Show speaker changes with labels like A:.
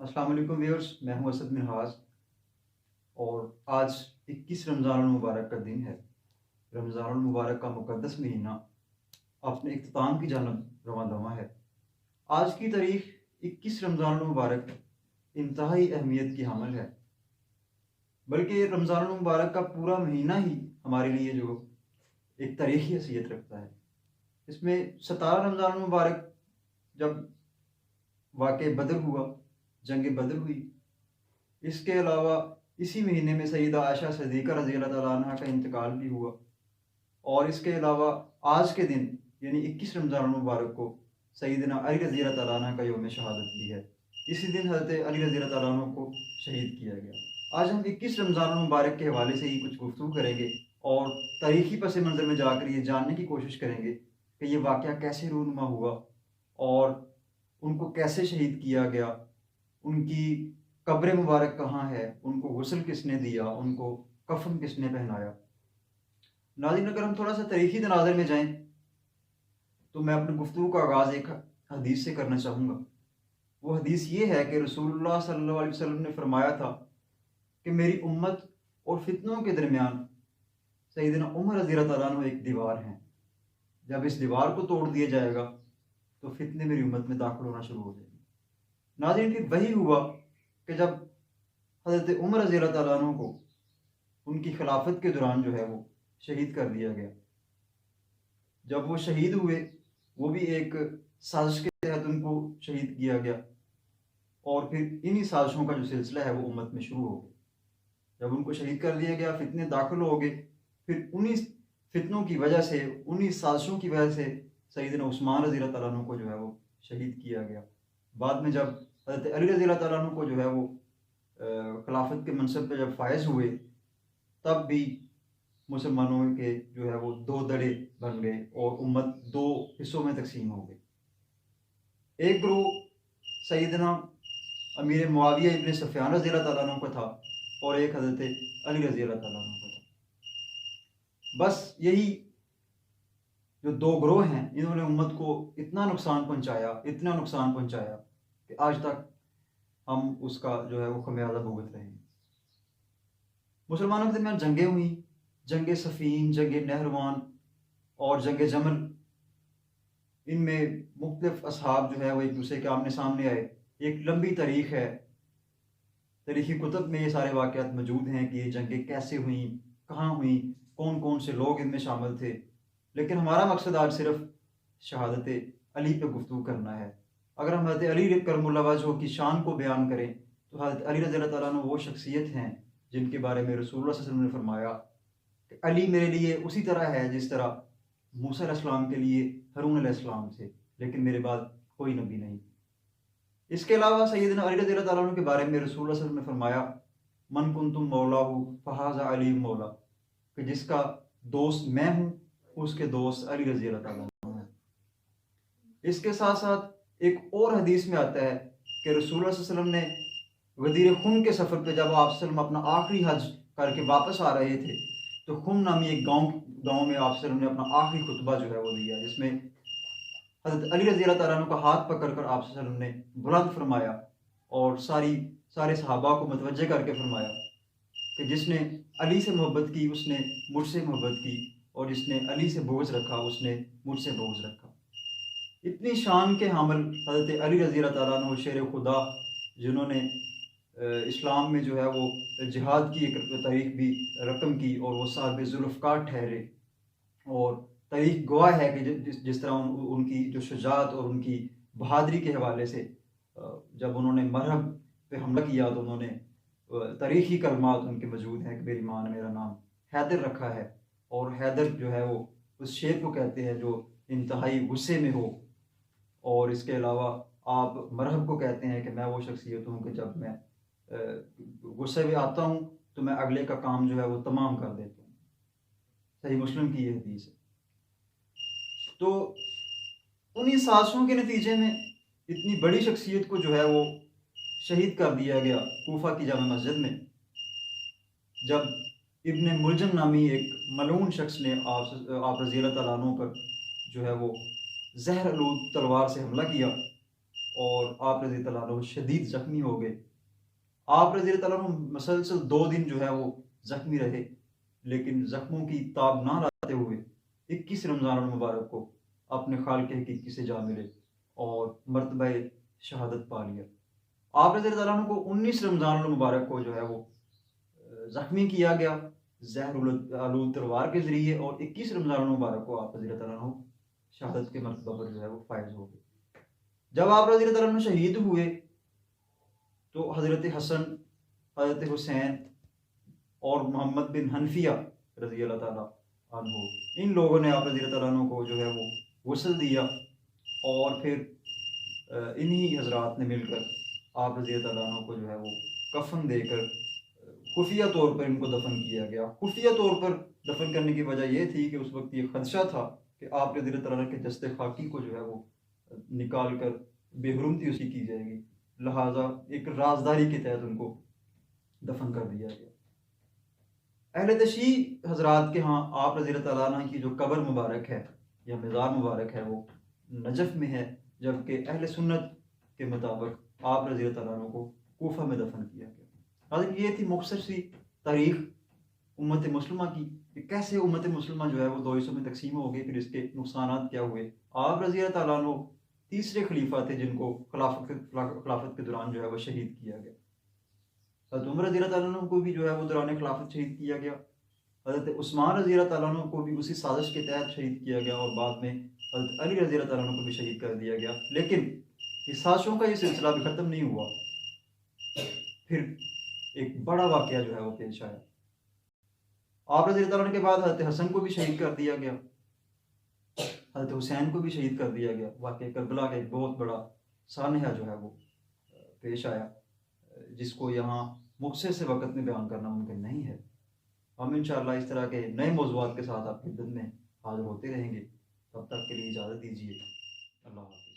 A: السلام علیکم ویورز، میں ہوں اسد منہاز اور آج 21 رمضان المبارک کا دن ہے۔ رمضان المبارک کا مقدس مہینہ اپنے اختتام کی جانب رواں دواں ہے۔ آج کی تاریخ 21 رمضان المبارک انتہائی اہمیت کی حامل ہے، بلکہ رمضان المبارک کا پورا مہینہ ہی ہمارے لیے جو ایک تاریخی حیثیت رکھتا ہے۔ اس میں 17 رمضان المبارک جب واقع بدر ہوا، جنگ بدر ہوئی، اس کے علاوہ اسی مہینے میں سیدہ عائشہ صدیقہ رضی اللہ تعالیٰ عنہ کا انتقال بھی ہوا، اور اس کے علاوہ آج کے دن یعنی 21 رمضان المبارک کو سیدنا علی رضی اللہ تعالیٰ عنہ کا یوم شہادت بھی ہے۔ اسی دن حضرت علی رضی اللہ تعالیٰ عنہ کو شہید کیا گیا۔ آج ہم 21 رمضان المبارک کے حوالے سے ہی کچھ گفتگو کریں گے اور تاریخی پس منظر میں جا کر یہ جاننے کی کوشش کریں گے کہ یہ واقعہ کیسے رونما ہوا اور ان کو کیسے شہید کیا گیا، ان کی قبر مبارک کہاں ہے، ان کو غسل کس نے دیا، ان کو کفن کس نے پہنایا۔ ناظرین، اگر ہم تھوڑا سا تاریخی تناظر میں جائیں تو میں اپنی گفتگو کا آغاز ایک حدیث سے کرنا چاہوں گا۔ وہ حدیث یہ ہے کہ رسول اللہ صلی اللہ علیہ وسلم نے فرمایا تھا کہ میری امت اور فتنوں کے درمیان سیدنا عمر رضی اللہ تعالیٰ عنہ ایک دیوار ہیں۔ جب اس دیوار کو توڑ دیا جائے گا تو فتنے میری امت میں داخل ہونا شروع ہو جائیں گے۔ ناظرین، پھر وہی ہوا کہ جب حضرت عمر رضی اللہ تعالیٰ عنہ کو ان کی خلافت کے دوران جو ہے وہ شہید کر دیا گیا۔ جب وہ شہید ہوئے، وہ بھی ایک سازش کے تحت ان کو شہید کیا گیا، اور پھر انہی سازشوں کا جو سلسلہ ہے وہ امت میں شروع ہو گیا۔ جب ان کو شہید کر دیا گیا، فتنے داخل ہو گئے، پھر انہی فتنوں کی وجہ سے، انہی سازشوں کی وجہ سے سیدنا عثمان رضی اللہ تعالیٰ عنہ کو جو ہے وہ شہید کیا گیا۔ بعد میں جب حضرت علی رضی اللہ تعالیٰ عنہ کو جو ہے وہ خلافت کے منصب پہ جب فائز ہوئے، تب بھی مسلمانوں کے جو ہے وہ دو دڑے بن گئے اور امت دو حصوں میں تقسیم ہو گئی۔ ایک گروہ سیدنا امیر معاویہ ابن سفیان رضی اللہ تعالیٰ عنہ کا تھا، اور ایک حضرت علی رضی اللہ تعالیٰ عنہ کا تھا۔ بس یہی جو دو گروہ ہیں، انہوں نے امت کو اتنا نقصان پہنچایا کہ آج تک ہم اس کا جو ہے وہ خمیازہ بھگت رہے ہیں۔ مسلمانوں کے درمیان جنگیں ہوئیں، جنگ صفین، جنگ نہروان اور جنگ جمل۔ ان میں مختلف اصحاب جو ہے وہ ایک دوسرے کے آمنے سامنے آئے۔ ایک لمبی تاریخ ہے، تاریخی کتب میں یہ سارے واقعات موجود ہیں کہ یہ جنگیں کیسے ہوئیں، کہاں ہوئیں، کون کون سے لوگ ان میں شامل تھے۔ لیکن ہمارا مقصد آج صرف شہادت علی پہ گفتگو کرنا ہے۔ اگر ہم حضرت علی کرم اللہ وجہہ کی شان کو بیان کریں تو حضرت علی رضی اللہ تعالیٰ عنہ وہ شخصیت ہیں جن کے بارے میں رسول اللہ صلی اللہ علیہ وسلم نے فرمایا کہ علی میرے لیے اسی طرح ہے جس طرح موسیٰ علیہ السلام کے لیے ہارون علیہ السلام تھے، لیکن میرے بعد کوئی نبی نہیں۔ اس کے علاوہ سیدنا علی رضی اللہ تعالیٰ عنہ کے بارے میں رسول اللہ صلی اللہ علیہ وسلم نے فرمایا من کنتم مولاہ فہذا علی مولا، کہ جس کا دوست میں ہوں اس کے دوست علی رضی اللہ تعالیٰ عنہ ہیں۔ اس کے ساتھ ساتھ ایک اور حدیث میں آتا ہے کہ رسول اللہ صلی اللہ علیہ وسلم نے غدیر خم کے سفر پہ جب آپ صلی اللہ علیہ وسلم اپنا آخری حج کر کے واپس آ رہے تھے تو خم نامی ایک گاؤں میں آپ صلی اللہ علیہ وسلم نے اپنا آخری خطبہ جو ہے وہ دیا، جس میں حضرت علی رضی اللہ تعالیٰ عنہ کا ہاتھ پکڑ کر آپ صلی اللہ علیہ وسلم نے بلند فرمایا اور سارے صحابہ کو متوجہ کر کے فرمایا کہ جس نے علی سے محبت کی اس نے مجھ سے محبت کی، اور جس نے علی سے بغض رکھا اس نے مجھ سے بغض رکھا۔ اتنی شان کے حامل حضرت علی رضی اللہ تعالیٰ عنہ شیر خدا، جنہوں نے اسلام میں جو ہے وہ جہاد کی ایک تاریخ بھی رقم کی، اور وہ صاحب ذوالفقار ٹھہرے، اور تاریخ گواہ ہے کہ جس طرح ان کی جو شجاعت اور ان کی بہادری کے حوالے سے جب انہوں نے مرہب پہ حملہ کیا تو انہوں نے تاریخی کلمات ان کے موجود ہیں کہ میری ماں نے میرا نام حیدر رکھا ہے، اور حیدر جو ہے وہ اس شیر کو کہتے ہیں جو انتہائی غصے میں ہو، اور اس کے علاوہ آپ مرہب کو کہتے ہیں کہ میں وہ شخصیت ہوں کہ جب میں غصے میں آتا ہوں تو میں اگلے کا کام جو ہے وہ تمام کر دیتا ہوں۔ صحیح مسلم کی یہ حدیث ہے۔ تو انہی سازشوں کے نتیجے میں اتنی بڑی شخصیت کو جو ہے وہ شہید کر دیا گیا کوفہ کی جامع مسجد میں، جب ابن ملجم نامی ایک ملعون شخص نے آپ رضی اللہ تعالیٰ عنہ پر جو ہے وہ زہر آلود تلوار سے حملہ کیا، اور آپ رضی اللہ عنہ شدید زخمی ہو گئے۔ آپ رضی اللہ عنہ مسلسل 2 دن جو ہے وہ زخمی رہے، لیکن زخموں کی تاب نہ لاتے ہوئے 21 رمضان المبارک کو اپنے خالق حقیقی سے جا ملے اور مرتبہ شہادت پا لیا۔ آپ رضی اللہ عنہ کو 19 رمضان المبارک کو جو ہے وہ زخمی کیا گیا زہر آلود تلوار کے ذریعے، اور 21 رمضان المبارک کو آپ رضی اللہ عنہ شہادت کے مرتبہ پر جو ہے وہ فائز ہو گئے۔ جب آپ رضی اللہ عنہ شہید ہوئے تو حضرت حسن، حضرت حسین اور محمد بن حنفیہ رضی اللہ تعالیٰ عنہ، ان لوگوں نے آپ رضی اللہ عنہ کو جو ہے وہ غسل دیا، اور پھر انہی حضرات نے مل کر آپ رضی اللہ عنہ کو جو ہے وہ کفن دے کر خفیہ طور پر ان کو دفن کیا گیا۔ خفیہ طور پر دفن کرنے کی وجہ یہ تھی کہ اس وقت یہ خدشہ تھا کہ آپ رضی اللہ عنہ کے جسد خاکی کو جو ہے وہ نکال کر بے حرمتی اسی کی جائے گی، لہٰذا ایک رازداری کے تحت ان کو دفن کر دیا گیا۔ اہل تشیع حضرات کے ہاں آپ رضی اللہ عنہ کی جو قبر مبارک ہے یا مزار مبارک ہے وہ نجف میں ہے، جبکہ اہل سنت کے مطابق آپ رضی اللہ عنہ کو کوفہ میں دفن کیا گیا۔ حضرت یہ تھی مختصر سی تاریخ امت مسلمہ کی کہ کیسے امت مسلمہ جو ہے وہ 2 حصوں میں تقسیم ہو گئی، پھر اس کے نقصانات کیا ہوئے۔ آپ رضی اللہ تعالیٰ عنہ تیسرے خلیفہ تھے جن کو خلافت کے دوران جو ہے وہ شہید کیا گیا۔ حضرت عمر رضی اللہ تعالیٰ عنہ کو بھی جو ہے وہ دوران خلافت شہید کیا گیا۔ حضرت عثمان رضی اللہ تعالیٰ عنہ کو بھی اسی سازش کے تحت شہید کیا گیا، اور بعد میں حضرت علی رضی اللہ تعالیٰ عنہ کو بھی شہید کر دیا گیا۔ لیکن اس سازشوں کا یہ سلسلہ بھی ختم نہیں ہوا، پھر ایک بڑا واقعہ جو ہے وہ پیش آیا۔ آپ رضی اللہ عنہ کے بعد حضرت حسن کو بھی شہید کر دیا گیا، حضرت حسین کو بھی شہید کر دیا گیا۔ واقعہ کربلا کا ایک بہت بڑا سانحہ جو ہے وہ پیش آیا، جس کو یہاں مختصر سے وقت میں بیان کرنا ممکن نہیں ہے۔ ہم انشاءاللہ اس طرح کے نئے موضوعات کے ساتھ آپ کی خدمت میں حاضر ہوتے رہیں گے۔ تب تک کے لیے اجازت دیجیے، اللہ حافظ۔